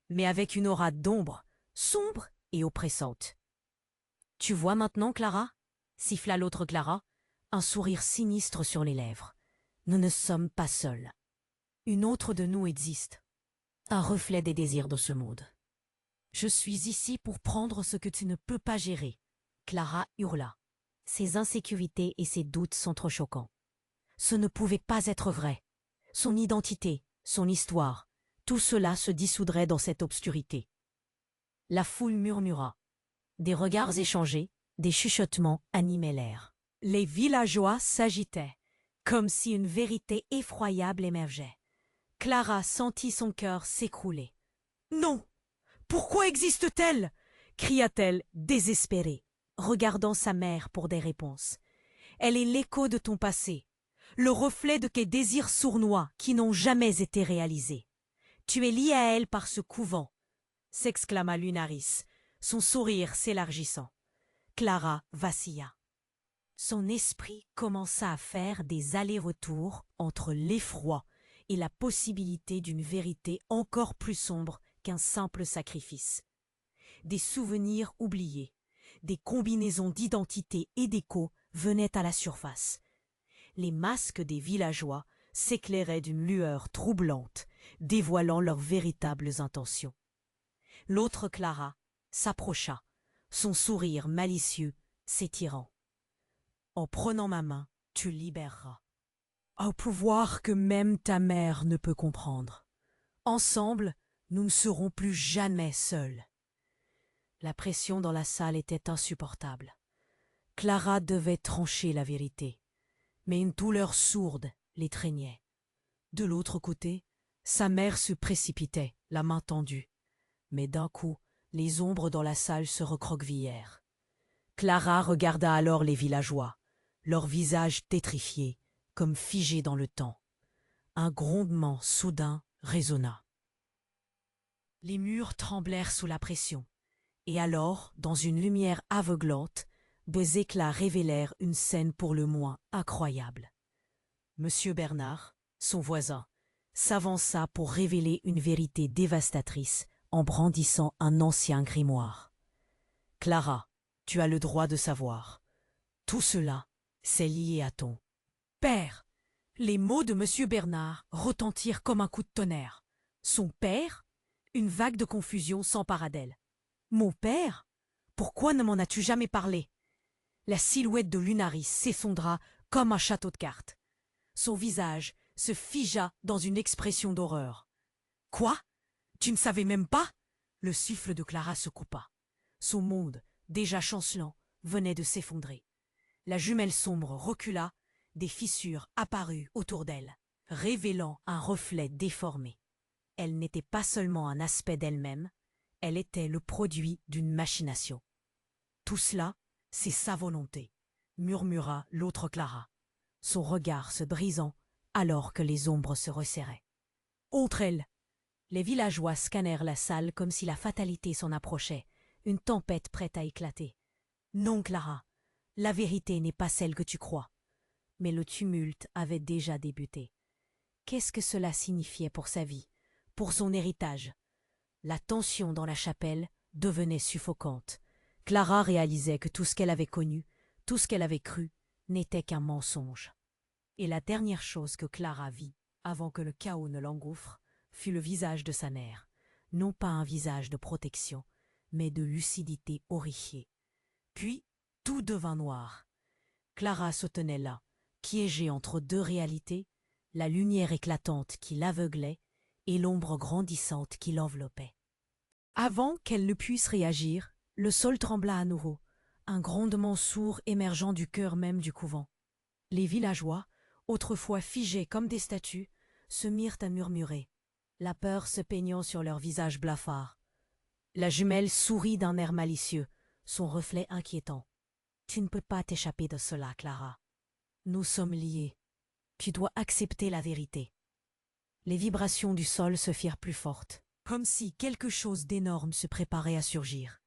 mais avec une aura d'ombre, sombre et oppressante. « Tu vois maintenant, Clara ?» siffla l'autre Clara, un sourire sinistre sur les lèvres. « Nous ne sommes pas seuls. Une autre de nous existe, un reflet des désirs de ce monde. Je suis ici pour prendre ce que tu ne peux pas gérer. » Clara hurla. Ses insécurités et ses doutes sont trop choquants. Ce ne pouvait pas être vrai. Son identité, son histoire, tout cela se dissoudrait dans cette obscurité. La foule murmura. Des regards échangés, des chuchotements animaient l'air. Les villageois s'agitaient, comme si une vérité effroyable émergeait. Clara sentit son cœur s'écrouler. « Non! Pourquoi existe-t-elle » cria-t-elle, désespérée, regardant sa mère pour des réponses. « Elle est l'écho de ton passé, le reflet de tes désirs sournois qui n'ont jamais été réalisés. Tu es lié à elle par ce couvent, » s'exclama Lunaris, son sourire s'élargissant. Clara vacilla. Son esprit commença à faire des allers-retours entre l'effroi et la possibilité d'une vérité encore plus sombre qu'un simple sacrifice. Des souvenirs oubliés, des combinaisons d'identité et d'écho venaient à la surface. Les masques des villageois s'éclairaient d'une lueur troublante, dévoilant leurs véritables intentions. L'autre Clara s'approcha, son sourire malicieux s'étirant. « En prenant ma main, tu libéreras. Un pouvoir que même ta mère ne peut comprendre. Ensemble, nous ne serons plus jamais seuls. » La pression dans la salle était insupportable. Clara devait trancher la vérité, mais une douleur sourde l'étreignait. De l'autre côté, sa mère se précipitait, la main tendue. Mais d'un coup, les ombres dans la salle se recroquevillèrent. Clara regarda alors les villageois, leurs visages tétrifiés, comme figés dans le temps. Un grondement soudain résonna. Les murs tremblèrent sous la pression, et alors, dans une lumière aveuglante, des éclats révélèrent une scène pour le moins incroyable. Monsieur Bernard, son voisin, s'avança pour révéler une vérité dévastatrice en brandissant un ancien grimoire. « Clara, tu as le droit de savoir. Tout cela, c'est lié à ton père. » Les mots de Monsieur Bernard retentirent comme un coup de tonnerre. Son père? Une vague de confusion s'empara d'elle. Mon père? Pourquoi ne m'en as-tu jamais parlé? La silhouette de Lunaris s'effondra comme un château de cartes. Son visage se figea dans une expression d'horreur. Quoi? Tu ne savais même pas? Le souffle de Clara se coupa. Son monde, déjà chancelant, venait de s'effondrer. La jumelle sombre recula, des fissures apparurent autour d'elle, révélant un reflet déformé. Elle n'était pas seulement un aspect d'elle-même, elle était le produit d'une machination. Tout cela, c'est sa volonté, murmura l'autre Clara, son regard se brisant alors que les ombres se resserraient. Entre elles, les villageois scannèrent la salle comme si la fatalité s'en approchait, une tempête prête à éclater. Non, Clara, la vérité n'est pas celle que tu crois. Mais le tumulte avait déjà débuté. Qu'est-ce que cela signifiait pour sa vie, pour son héritage? La tension dans la chapelle devenait suffocante. Clara réalisait que tout ce qu'elle avait connu, tout ce qu'elle avait cru, n'était qu'un mensonge. Et la dernière chose que Clara vit, avant que le chaos ne l'engouffre, fut le visage de sa mère. Non pas un visage de protection, mais de lucidité horrifiée. Puis, tout devint noir. Clara se tenait là, piégée entre deux réalités, la lumière éclatante qui l'aveuglait et l'ombre grandissante qui l'enveloppait. Avant qu'elle ne puisse réagir, le sol trembla à nouveau, un grondement sourd émergeant du cœur même du couvent. Les villageois, autrefois figés comme des statues, se mirent à murmurer, la peur se peignant sur leurs visages blafards. La jumelle sourit d'un air malicieux, son reflet inquiétant. « Tu ne peux pas t'échapper de cela, Clara. Nous sommes liés. Tu dois accepter la vérité. » Les vibrations du sol se firent plus fortes, comme si quelque chose d'énorme se préparait à surgir.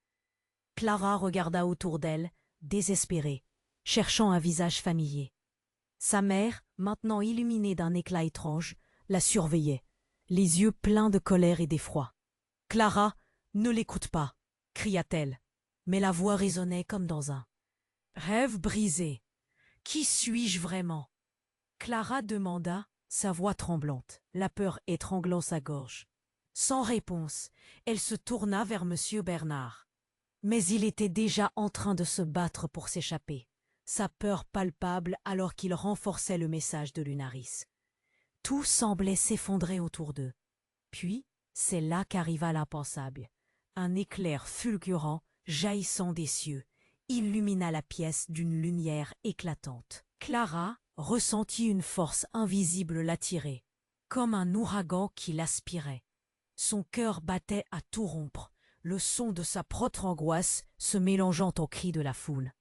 Clara regarda autour d'elle, désespérée, cherchant un visage familier. Sa mère, maintenant illuminée d'un éclat étrange, la surveillait, les yeux pleins de colère et d'effroi. « Clara, ne l'écoute pas !» cria-t-elle, mais la voix résonnait comme dans un rêve brisé. « Qui suis-je vraiment ?» Clara demanda, sa voix tremblante, la peur étranglant sa gorge. Sans réponse, elle se tourna vers Monsieur Bernard. Mais il était déjà en train de se battre pour s'échapper, sa peur palpable alors qu'il renforçait le message de Lunaris. Tout semblait s'effondrer autour d'eux. Puis, c'est là qu'arriva l'impensable. Un éclair fulgurant, jaillissant des cieux, illumina la pièce d'une lumière éclatante. Clara ressentit une force invisible l'attirer, comme un ouragan qui l'aspirait. Son cœur battait à tout rompre, le son de sa propre angoisse se mélangeant aux cris de la foule.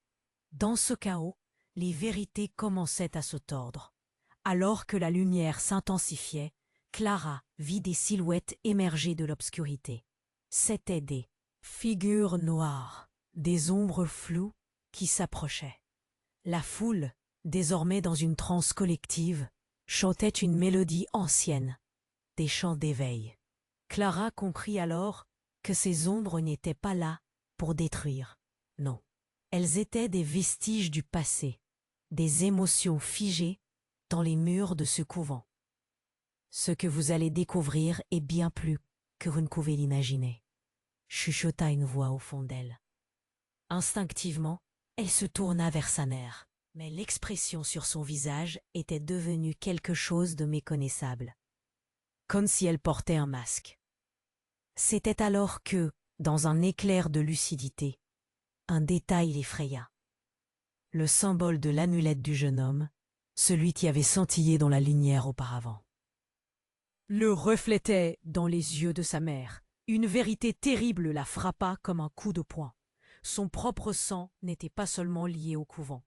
Dans ce chaos, les vérités commençaient à se tordre. Alors que la lumière s'intensifiait, Clara vit des silhouettes émerger de l'obscurité. C'étaient des figures noires, des ombres floues qui s'approchaient. La foule, désormais dans une transe collective, chantait une mélodie ancienne, des chants d'éveil. Clara comprit alors que ces ombres n'étaient pas là pour détruire. Non, elles étaient des vestiges du passé, des émotions figées dans les murs de ce couvent. Ce que vous allez découvrir est bien plus que vous ne pouvez l'imaginer, chuchota une voix au fond d'elle. Instinctivement, elle se tourna vers sa mère, mais l'expression sur son visage était devenue quelque chose de méconnaissable, comme si elle portait un masque. C'était alors que, dans un éclair de lucidité, un détail l'effraya. Le symbole de l'amulette du jeune homme, celui qui avait scintillé dans la lumière auparavant. Le reflétait dans les yeux de sa mère. Une vérité terrible la frappa comme un coup de poing. Son propre sang n'était pas seulement lié au couvent.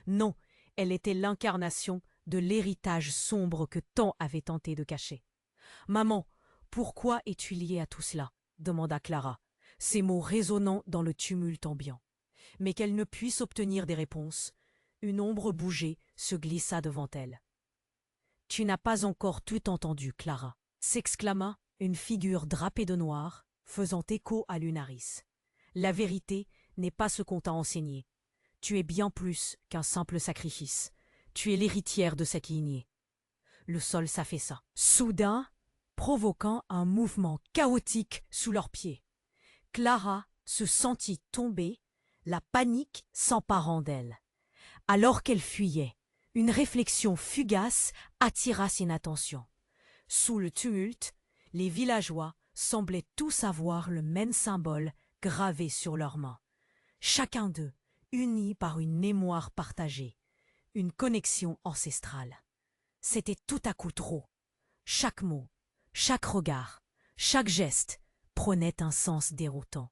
Non, elle était l'incarnation de l'héritage sombre que tant avait tenté de cacher. « Maman, pourquoi es-tu liée à tout cela ?» demanda Clara, ces mots résonnant dans le tumulte ambiant. Mais qu'elle ne puisse obtenir des réponses, une ombre bougée se glissa devant elle. « Tu n'as pas encore tout entendu, Clara !» s'exclama une figure drapée de noir, faisant écho à Lunaris. « La vérité n'est pas ce qu'on t'a enseigné. Tu es bien plus qu'un simple sacrifice. Tu es l'héritière de cette lignée. » Le sol s'affaissa, soudain, provoquant un mouvement chaotique sous leurs pieds. Clara se sentit tomber, la panique s'emparant d'elle. Alors qu'elle fuyait, une réflexion fugace attira son attention. Sous le tumulte, les villageois semblaient tous avoir le même symbole gravé sur leurs mains. Chacun d'eux, uni par une mémoire partagée, une connexion ancestrale. C'était tout à coup trop. Chaque mot, chaque regard, chaque geste prenait un sens déroutant.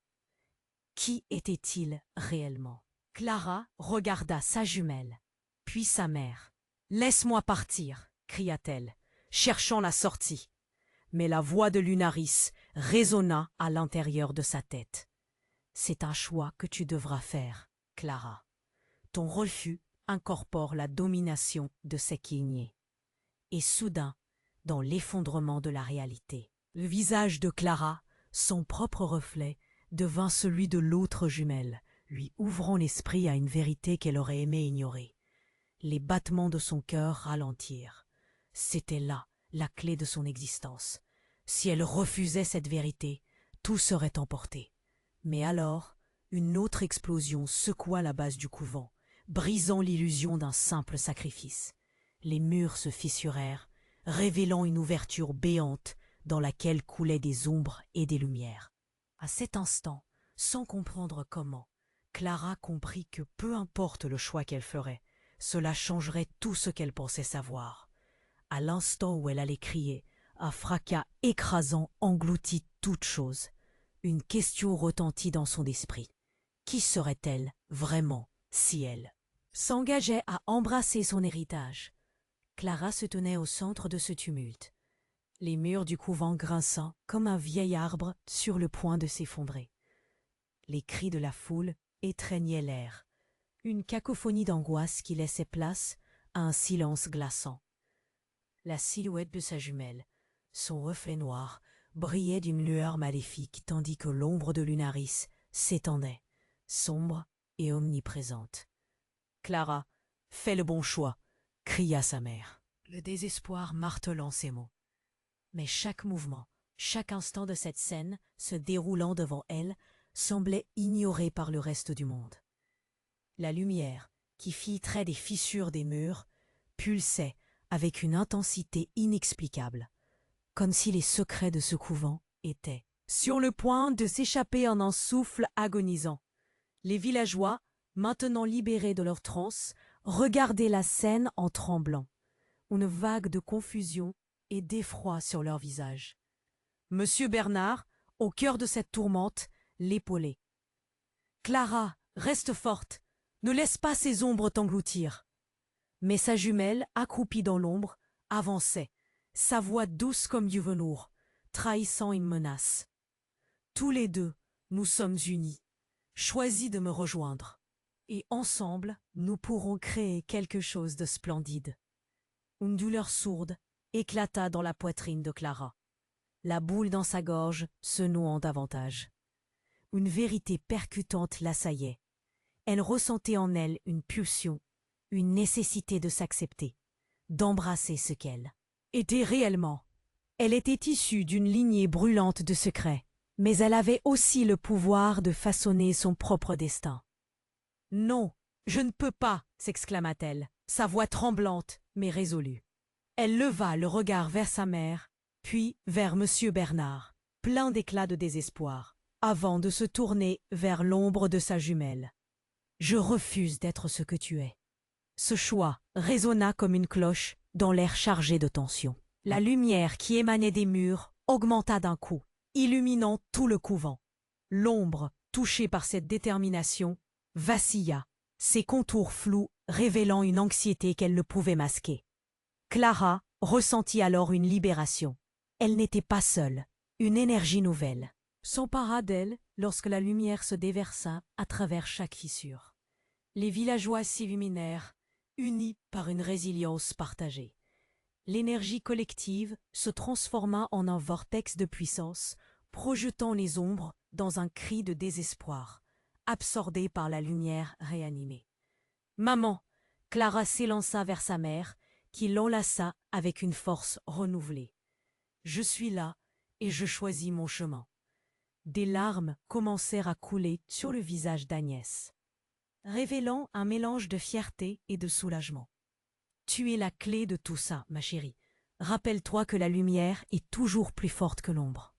Qui était-il réellement? Clara regarda sa jumelle, puis sa mère. « Laisse-moi partir !» cria-t-elle, cherchant la sortie. Mais la voix de Lunaris résonna à l'intérieur de sa tête. « C'est un choix que tu devras faire, Clara. Ton refus incorpore la domination de cette lignée. » Et soudain, dans l'effondrement de la réalité, le visage de Clara, son propre reflet, devint celui de l'autre jumelle, lui ouvrant l'esprit à une vérité qu'elle aurait aimé ignorer. Les battements de son cœur ralentirent. C'était là la clé de son existence. Si elle refusait cette vérité, tout serait emporté. Mais alors, une autre explosion secoua la base du couvent, brisant l'illusion d'un simple sacrifice. Les murs se fissurèrent, révélant une ouverture béante dans laquelle coulaient des ombres et des lumières. À cet instant, sans comprendre comment, Clara comprit que peu importe le choix qu'elle ferait, cela changerait tout ce qu'elle pensait savoir. À l'instant où elle allait crier, un fracas écrasant engloutit toute chose. Une question retentit dans son esprit. Qui serait-elle vraiment si elle s'engageait à embrasser son héritage? Clara se tenait au centre de ce tumulte, les murs du couvent grinçant comme un vieil arbre sur le point de s'effondrer. Les cris de la foule étreignaient l'air, une cacophonie d'angoisse qui laissait place à un silence glaçant. La silhouette de sa jumelle, son reflet noir, brillait d'une lueur maléfique tandis que l'ombre de Lunaris s'étendait, sombre et omniprésente. « Clara, fais le bon choix !» cria sa mère, le désespoir martelant ces mots. Mais chaque mouvement, chaque instant de cette scène se déroulant devant elle semblait ignoré par le reste du monde. La lumière, qui filtrait des fissures des murs, pulsait avec une intensité inexplicable, comme si les secrets de ce couvent étaient sur le point de s'échapper en un souffle agonisant. Les villageois, maintenant libérés de leur transe, regardaient la scène en tremblant, une vague de confusion et d'effroi sur leurs visages. Monsieur Bernard, au cœur de cette tourmente, l'épaulait. « Clara, reste forte, ne laisse pas ces ombres t'engloutir. » Mais sa jumelle, accroupie dans l'ombre, avançait, sa voix douce comme du velours, trahissant une menace. « Tous les deux, nous sommes unis. Choisis de me rejoindre. Et ensemble, nous pourrons créer quelque chose de splendide. » Une douleur sourde éclata dans la poitrine de Clara, la boule dans sa gorge se nouant davantage. Une vérité percutante l'assaillait. Elle ressentait en elle une pulsion, une nécessité de s'accepter, d'embrasser ce qu'elle était réellement. Elle était issue d'une lignée brûlante de secrets, mais elle avait aussi le pouvoir de façonner son propre destin. « Non, je ne peux pas !» s'exclama-t-elle, sa voix tremblante mais résolue. Elle leva le regard vers sa mère, puis vers Monsieur Bernard, plein d'éclats de désespoir, avant de se tourner vers l'ombre de sa jumelle. « Je refuse d'être ce que tu es. » Ce choix résonna comme une cloche dans l'air chargé de tension. La lumière qui émanait des murs augmenta d'un coup, illuminant tout le couvent. L'ombre, touchée par cette détermination, vacilla, ses contours flous révélant une anxiété qu'elle ne pouvait masquer. Clara ressentit alors une libération. Elle n'était pas seule. Une énergie nouvelle s'empara d'elle lorsque la lumière se déversa à travers chaque fissure. Les villageois s'illuminèrent, unis par une résilience partagée. L'énergie collective se transforma en un vortex de puissance, projetant les ombres dans un cri de désespoir, absorbée par la lumière réanimée. Maman! Clara s'élança vers sa mère, qui l'enlaça avec une force renouvelée. Je suis là, et je choisis mon chemin. Des larmes commencèrent à couler sur le visage d'Agnès, révélant un mélange de fierté et de soulagement. Tu es la clé de tout ça, ma chérie. Rappelle-toi que la lumière est toujours plus forte que l'ombre.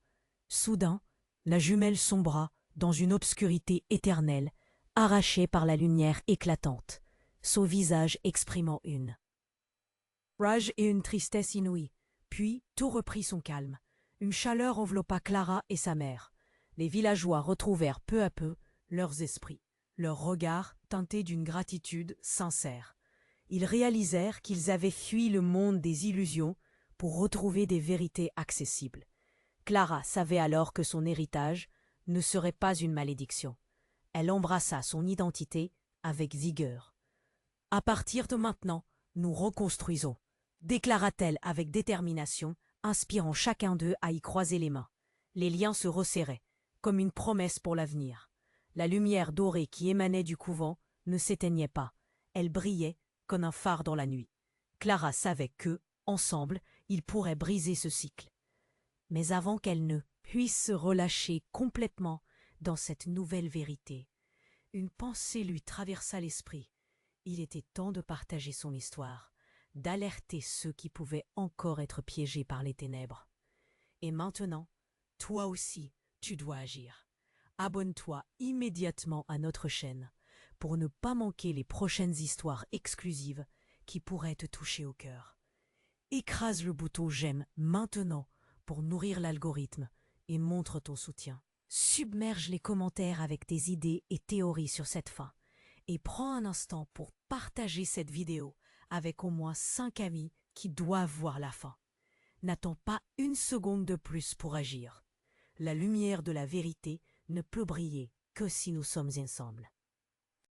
Soudain, la jumelle sombra dans une obscurité éternelle, arrachée par la lumière éclatante, son visage exprimant une rage et une tristesse inouïe. Puis tout reprit son calme. Une chaleur enveloppa Clara et sa mère. Les villageois retrouvèrent peu à peu leurs esprits, leurs regards teintés d'une gratitude sincère. Ils réalisèrent qu'ils avaient fui le monde des illusions pour retrouver des vérités accessibles. Clara savait alors que son héritage ne serait pas une malédiction. Elle embrassa son identité avec vigueur. « À partir de maintenant, nous reconstruisons », déclara-t-elle avec détermination, inspirant chacun d'eux à y croiser les mains. Les liens se resserraient, comme une promesse pour l'avenir. La lumière dorée qui émanait du couvent ne s'éteignait pas. Elle brillait comme un phare dans la nuit. Clara savait que, ensemble, ils pourraient briser ce cycle. Mais avant qu'elle ne puisse se relâcher complètement dans cette nouvelle vérité, une pensée lui traversa l'esprit. Il était temps de partager son histoire, d'alerter ceux qui pouvaient encore être piégés par les ténèbres. Et maintenant, toi aussi, tu dois agir. Abonne-toi immédiatement à notre chaîne pour ne pas manquer les prochaines histoires exclusives qui pourraient te toucher au cœur. Écrase le bouton j'aime maintenant pour nourrir l'algorithme et montre ton soutien. Submerge les commentaires avec tes idées et théories sur cette fin. Et prends un instant pour partager cette vidéo avec au moins 5 amis qui doivent voir la fin. N'attends pas une seconde de plus pour agir. La lumière de la vérité ne peut briller que si nous sommes ensemble.